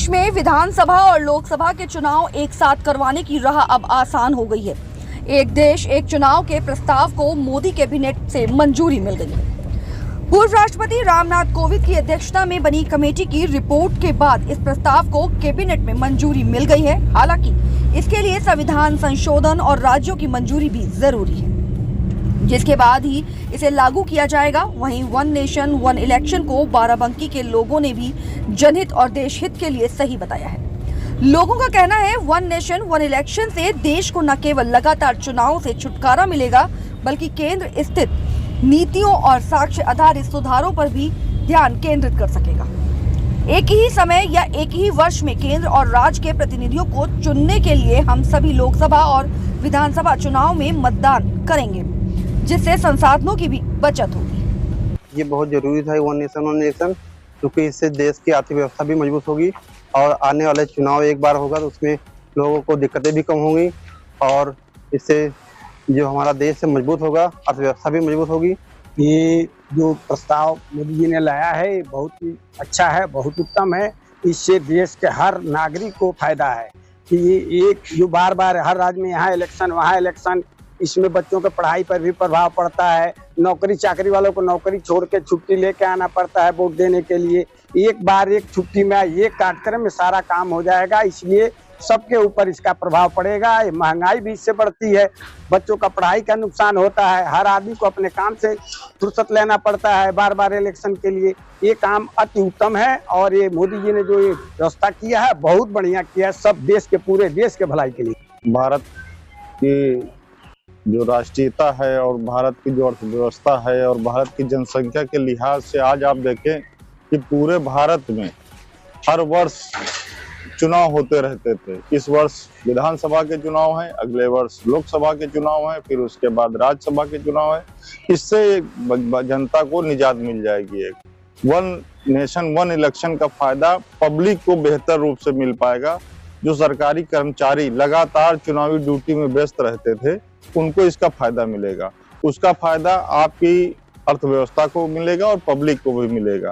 देश में विधानसभा और लोकसभा के चुनाव एक साथ करवाने की राह अब आसान हो गई है। एक देश एक चुनाव के प्रस्ताव को मोदी कैबिनेट से मंजूरी मिल गई है। पूर्व राष्ट्रपति रामनाथ कोविंद की अध्यक्षता में बनी कमेटी की रिपोर्ट के बाद इस प्रस्ताव को कैबिनेट में मंजूरी मिल गई है। हालांकि इसके लिए संविधान संशोधन और राज्यों की मंजूरी भी जरूरी है, जिसके बाद ही इसे लागू किया जाएगा। वहीं वन नेशन वन इलेक्शन को बाराबंकी के लोगों ने भी जनहित और देश हित के लिए सही बताया है। लोगों का कहना है वन नेशन वन इलेक्शन से देश को न केवल लगातार चुनावों से छुटकारा मिलेगा, बल्कि केंद्र स्थित नीतियों और साक्ष्य आधारित सुधारों पर भी ध्यान केंद्रित कर सकेगा। एक ही समय या एक ही वर्ष में केंद्र और राज्य के प्रतिनिधियों को चुनने के लिए हम सभी लोकसभा और विधानसभा चुनाव में मतदान करेंगे, जिससे संसाधनों की भी बचत होगी। ये बहुत जरूरी था वन नेशन, क्योंकि इससे देश की अर्थव्यवस्था भी मजबूत होगी और आने वाले चुनाव एक बार होगा तो उसमें लोगों को दिक्कतें भी कम होंगी और इससे जो हमारा देश है मजबूत होगा, अर्थव्यवस्था भी मजबूत होगी। ये जो प्रस्ताव मोदी जी ने लाया है बहुत ही अच्छा है, बहुत उत्तम है। इससे देश के हर नागरिक को फायदा है कि ये एक जो बार बार हर राज्य में यहाँ इलेक्शन वहाँ इलेक्शन, इसमें बच्चों के पढ़ाई पर भी प्रभाव पड़ता है। नौकरी चाकरी वालों को नौकरी छोड़ के छुट्टी लेके आना पड़ता है वोट देने के लिए। एक बार एक छुट्टी में एक कार्यक्रम में सारा काम हो जाएगा, इसलिए सबके ऊपर इसका प्रभाव पड़ेगा। महंगाई भी इससे बढ़ती है, बच्चों का पढ़ाई का नुकसान होता है, हर आदमी को अपने काम से फुर्सत लेना पड़ता है बार बार इलेक्शन के लिए। ये काम अति उत्तम है और ये मोदी जी ने जो ये व्यवस्था किया है बहुत बढ़िया किया है, सब देश के पूरे देश के भलाई के लिए। भारत की जो राष्ट्रीयता है और भारत की जो अर्थव्यवस्था है और भारत की जनसंख्या के लिहाज से आज आप देखें कि पूरे भारत में हर वर्ष चुनाव होते रहते थे। इस वर्ष विधानसभा के चुनाव है, अगले वर्ष लोकसभा के चुनाव है, फिर उसके बाद राज्यसभा के चुनाव है। इससे जनता को निजात मिल जाएगी। एक वन नेशन वन इलेक्शन का फायदा पब्लिक को बेहतर रूप से मिल पाएगा। जो सरकारी कर्मचारी लगातार चुनावी ड्यूटी में व्यस्त रहते थे उनको इसका फायदा मिलेगा। उसका फायदा आपकी अर्थव्यवस्था को मिलेगा और पब्लिक को भी मिलेगा।